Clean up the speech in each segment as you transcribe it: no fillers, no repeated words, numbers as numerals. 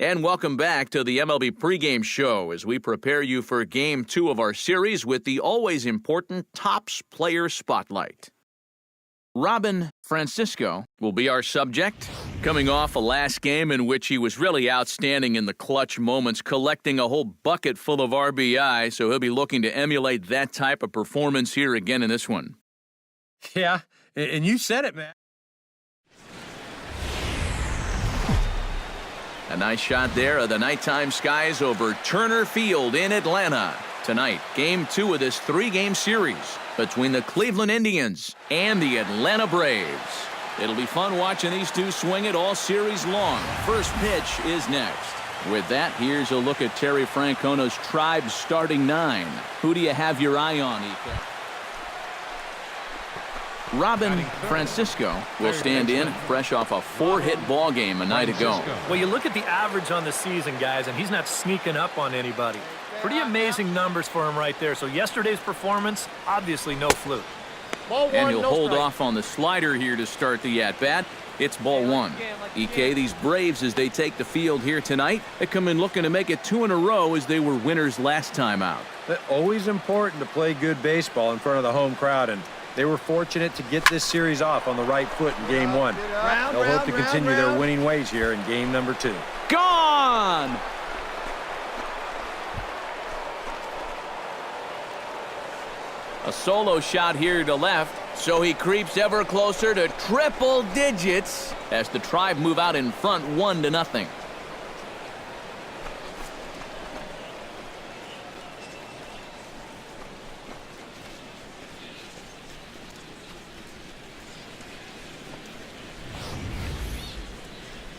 And welcome back to the MLB pregame show as we prepare you for Game 2 of our series with the always important Topps Player Spotlight. Robin Francisco will be our subject, coming off a last game in which he was really outstanding in the clutch moments, collecting a whole bucket full of RBI, so he'll be looking to emulate that type of performance here again in this one. Yeah, and you said it, man. A nice shot there of the nighttime skies over Turner Field in Atlanta. Tonight, Game 2 of this 3-game series between the Cleveland Indians and the Atlanta Braves. It'll be fun watching these two swing it all series long. First pitch is next. With that, here's a look at Terry Francona's Tribe starting 9. Who do you have your eye on, Ike? Robin Francisco will stand in fresh off a 4-hit ball game a night ago. Well, you look at the average on the season, guys, and he's not sneaking up on anybody. Pretty amazing numbers for him right there. So yesterday's performance, obviously no fluke. And he'll hold off on the slider here to start the at-bat. It's ball 1. Ike, these Braves, as they take the field here tonight, they come in looking to make it 2 in a row as they were winners last time out. But always important to play good baseball in front of the home crowd, and they were fortunate to get this series off on the right foot in Game 1. They'll hope to continue their winning ways here in Game number 2. Gone! A solo shot here to left, so he creeps ever closer to triple digits as the Tribe move out in front 1-0.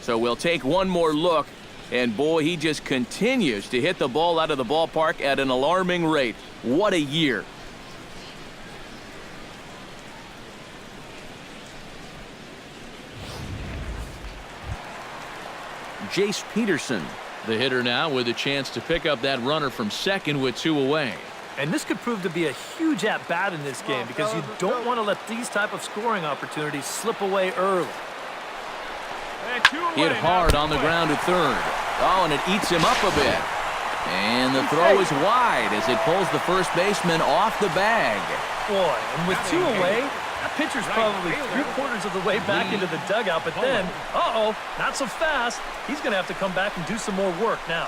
So we'll take one more look, and boy, he just continues to hit the ball out of the ballpark at an alarming rate. What a year. Jace Peterson, the hitter now, with a chance to pick up that runner from second with 2 away. And this could prove to be a huge at-bat in this game because you don't want to let these type of scoring opportunities slip away early. Hit hard on the ground to third. Oh, and it eats him up a bit. And the throw is wide as it pulls the first baseman off the bag. Boy, and with 2 away, that pitcher's probably 3/4 of the way back into the dugout. But then, not so fast. He's going to have to come back and do some more work now.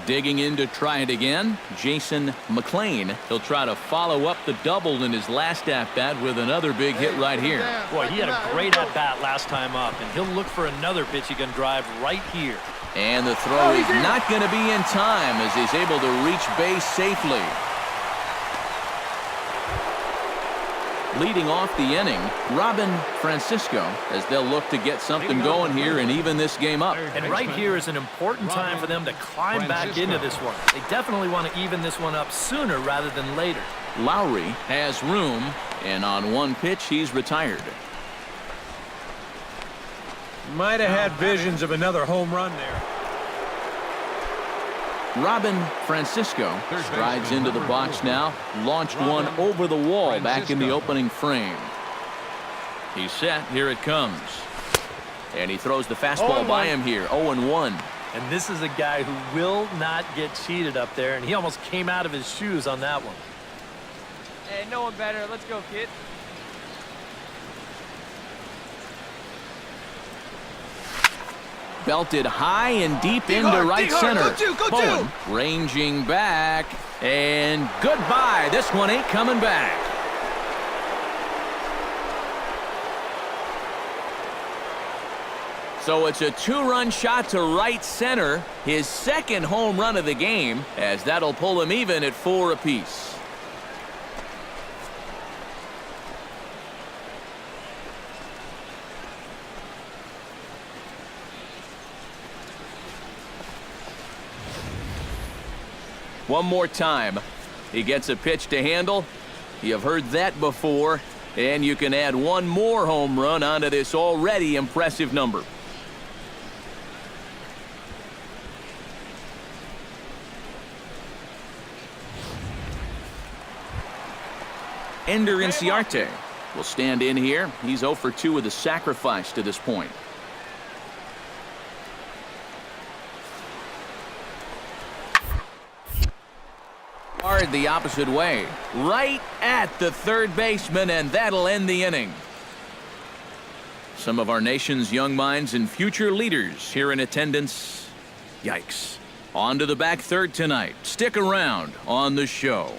Digging in to try it again, Jason McLean. He'll try to follow up the double in his last at-bat with another big hit right here. Boy, he had a great at-bat last time up, and he'll look for another pitch he can drive right here. And the throw is not going to be in time as he's able to reach base safely. Leading off the inning, Robin Francisco, as they'll look to get something going here and even this game up. And right here is an important time for them to climb back into this one. They definitely want to even this one up sooner rather than later. Lowry has room, and on one pitch, he's retired. Might have had visions of another home run there. Robin Francisco strides into the box now, launched one over the wall back in the opening frame. He's set, here it comes. And he throws the fastball by him here, 0-1. And this is a guy who will not get cheated up there, and he almost came out of his shoes on that one. Hey, no one better. Let's go, kid. Belted high and deep into right center. Bowen ranging back, and goodbye. This one ain't coming back. So it's a 2-run shot to right center, his second home run of the game, as that'll pull him even at 4 apiece. One more time. He gets a pitch to handle. You've heard that before. And you can add one more home run onto this already impressive number. Ender Inciarte will stand in here. He's 0 for 2 with a sacrifice to this point. Hard the opposite way, right at the third baseman, and that'll end the inning. Some of our nation's young minds and future leaders here in attendance. Yikes. On to the back third tonight. Stick around on the show.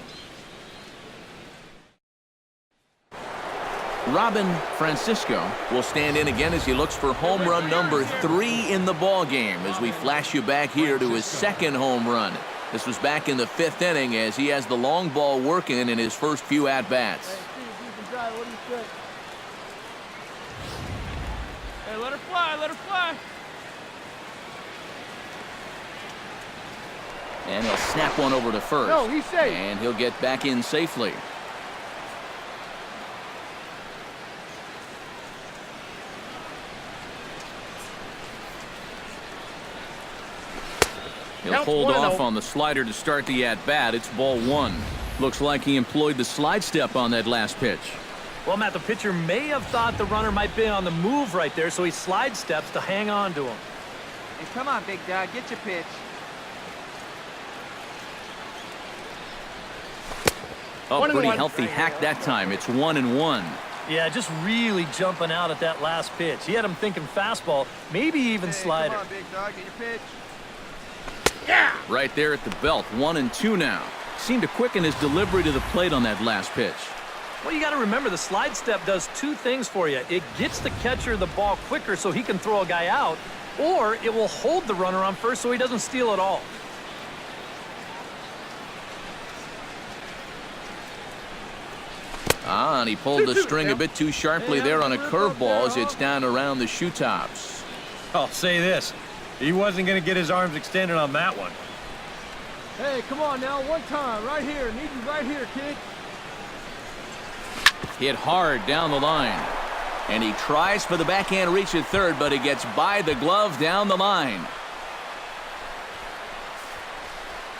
Robin Francisco will stand in again as he looks for home run number 3 in the ball game as we flash you back here to his second home run. This was back in the 5th inning as he has the long ball working in his first few at-bats. Hey, let her fly, let her fly. And he'll snap one over to first. No, he's safe. And he'll get back in safely. He'll hold off on the slider to start the at-bat. It's ball 1. Looks like he employed the slide step on that last pitch. Well, Matt, the pitcher may have thought the runner might be on the move right there, so he slide steps to hang on to him. Hey, come on, big dog, get your pitch. Oh, pretty healthy hack that time. It's 1-1. Yeah, just really jumping out at that last pitch. He had him thinking fastball, maybe even slider. Come on, big dog, get your pitch. Right there at the belt. 1-2 now. Seemed to quicken his delivery to the plate on that last pitch. Well, you got to remember the slide step does 2 things for you. It gets the catcher the ball quicker so he can throw a guy out, or it will hold the runner on first so he doesn't steal it all. And he pulled the string a bit too sharply there on a curveball as it's down around the shoe tops. I'll say this. He wasn't going to get his arms extended on that one. Hey, come on now, one time, right here. Need you right here, kid. Hit hard down the line. And he tries for the backhand reach at third, but he gets by the glove down the line.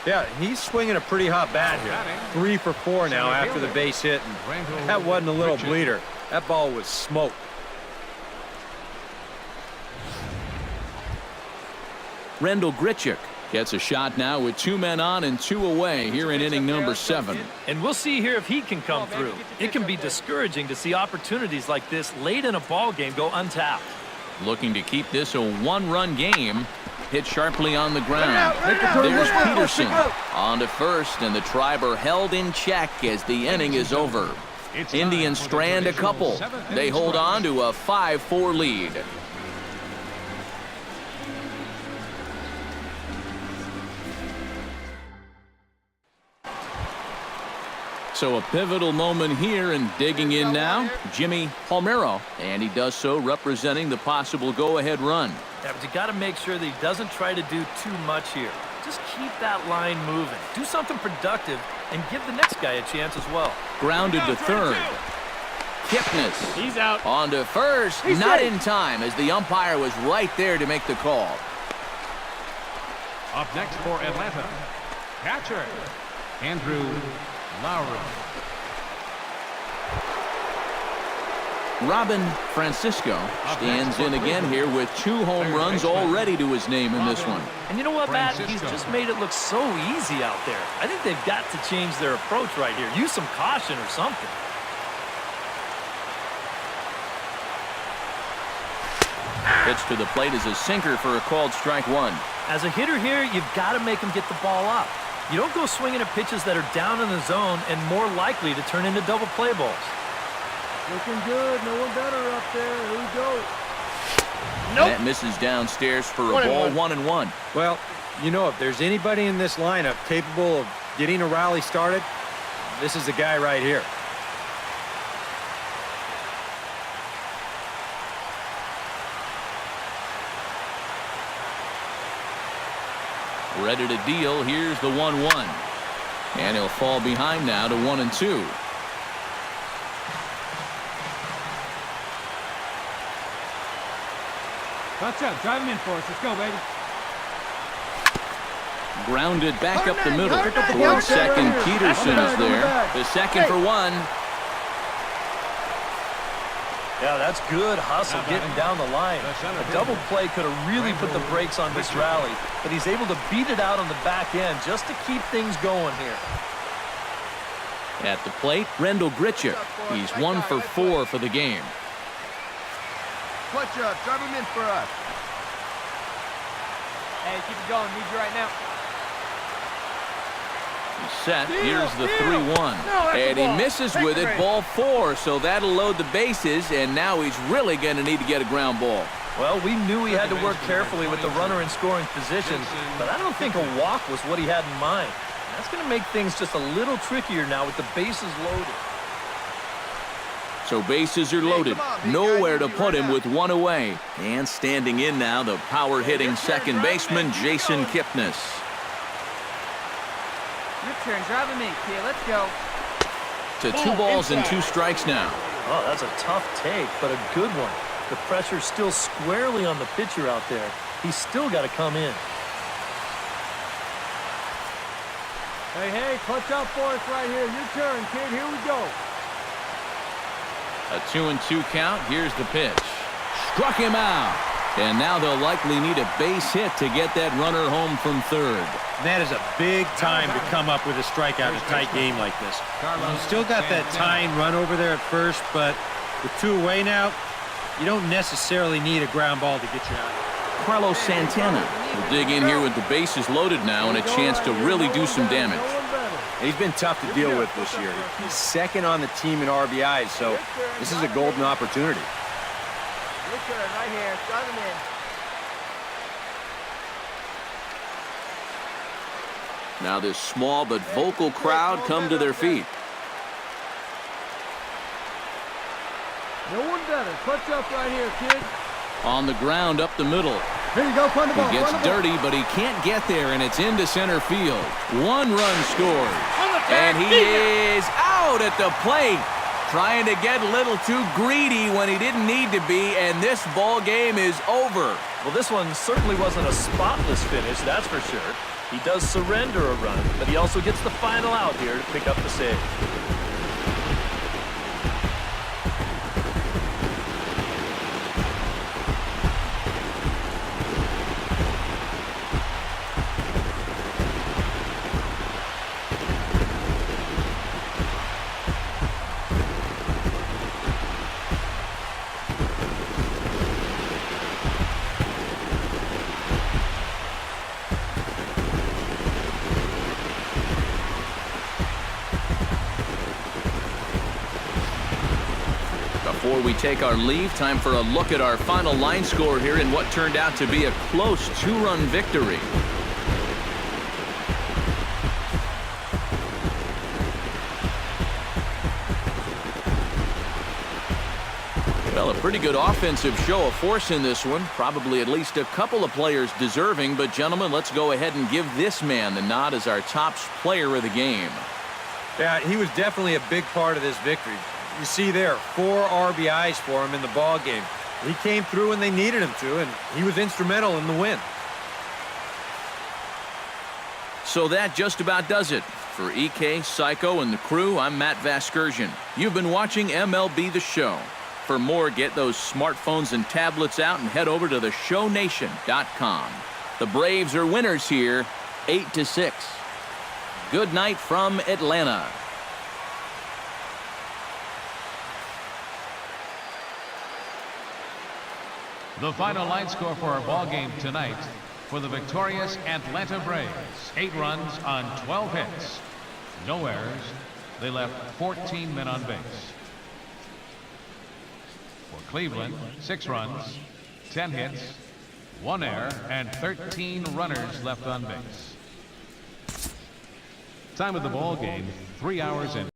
Yeah, he's swinging a pretty hot bat here. 3 for 4 now after the base hit. And that wasn't a little bleeder. That ball was smoked. Rendell Grichuk gets a shot now with 2 men on and 2 away here in inning number 7. And we'll see here if he can come through. It can be discouraging to see opportunities like this late in a ball game go untapped. Looking to keep this a 1-run game. Hit sharply on the ground. There's Peterson on to first, and the Triber held in check as the inning is over. Indians strand a couple. They hold on to a 5-4 lead. So a pivotal moment here, and digging in now, Jimmy Palmero, and he does so representing the possible go-ahead run. Yeah, but you got to make sure that he doesn't try to do too much here. Just keep that line moving. Do something productive and give the next guy a chance as well. Grounded to third. Kipnis. He's out. On to first. Not in time as the umpire was right there to make the call. Up next for Atlanta, catcher Andrew Lowry. Robin Francisco stands in again here with 2 home runs already to his name in this one. And you know what, Matt? He's just made it look so easy out there. I think they've got to change their approach right here. Use some caution or something. Pitch to the plate is a sinker for a called strike 1. As a hitter here, you've got to make him get the ball up. You don't go swinging at pitches that are down in the zone and more likely to turn into double play balls. Looking good. No one better up there. Here we go. Nope. That misses downstairs for a ball. 1-1. Well, you know, if there's anybody in this lineup capable of getting a rally started, this is the guy right here. Ready to deal. Here's the 1-1. And he'll fall behind now to 1-2. Watch out, drive him in for us. Let's go, baby. Grounded back up the middle. Towards second, Peterson is there. The second for 1. Yeah, that's good hustle getting down the line. A double play could have really put the brakes on this rally, but he's able to beat it out on the back end just to keep things going here. At the plate, Rendell Gritchick. He's 1 for 4 for the game. Clutch up. Drive him in for us. Hey, keep it going. Need you right now. He's set. Here's the 3-1. And he misses with it. Ball 4, so that'll load the bases, and now he's really going to need to get a ground ball. Well, we knew he had to work carefully with the runner in scoring position, but I don't think a walk was what he had in mind. That's going to make things just a little trickier now with the bases loaded. So bases are loaded. Nowhere to put him with 1 away. And standing in now, the power-hitting second baseman, Jason Kipnis. Your turn. Drive him in, kid. Let's go. To 2 balls and 2 strikes now. Oh, that's a tough take, but a good one. The pressure's still squarely on the pitcher out there. He's still got to come in. Hey, clutch up for us right here. Your turn, kid. Here we go. A 2-2 count. Here's the pitch. Struck him out. And now they'll likely need a base hit to get that runner home from third. That is a big time to come up with a strikeout in a tight game like this. You still got that tying run over there at first, but with 2 away now, you don't necessarily need a ground ball to get you out. Carlos Santana will dig in here with the bases loaded now and a chance to really do some damage. He's been tough to deal with this year. He's second on the team in RBIs, so this is a golden opportunity. Your turn right here. Drive him in. Now this small but vocal crowd come to their feet. No one better. Clutch up right here, kid. On the ground up the middle. Here you go. Find the ball. He gets dirty, but he can't get there, and it's into center field. 1 run scored. And he is out at the plate. Trying to get a little too greedy when he didn't need to be, and this ball game is over. Well, this one certainly wasn't a spotless finish, that's for sure. He does surrender a run, but he also gets the final out here to pick up the save. Before we take our leave, time for a look at our final line score here in what turned out to be a close 2-run victory. Well, a pretty good offensive show of force in this one. Probably at least a couple of players deserving, but gentlemen, let's go ahead and give this man the nod as our top player of the game. Yeah, he was definitely a big part of this victory. You see there, 4 RBIs for him in the ball game. He came through when they needed him to, and he was instrumental in the win. So that just about does it. For EK, Psycho, and the crew, I'm Matt Vasgersian. You've been watching MLB The Show. For more, get those smartphones and tablets out and head over to theshownation.com. The Braves are winners here, 8-6. Good night from Atlanta. The final line score for our ball game tonight for the victorious Atlanta Braves. 8 runs on 12 hits. No errors. They left 14 men on base. For Cleveland, 6 runs, 10 hits, 1 error, and 13 runners left on base. Time of the ball game, 3 hours and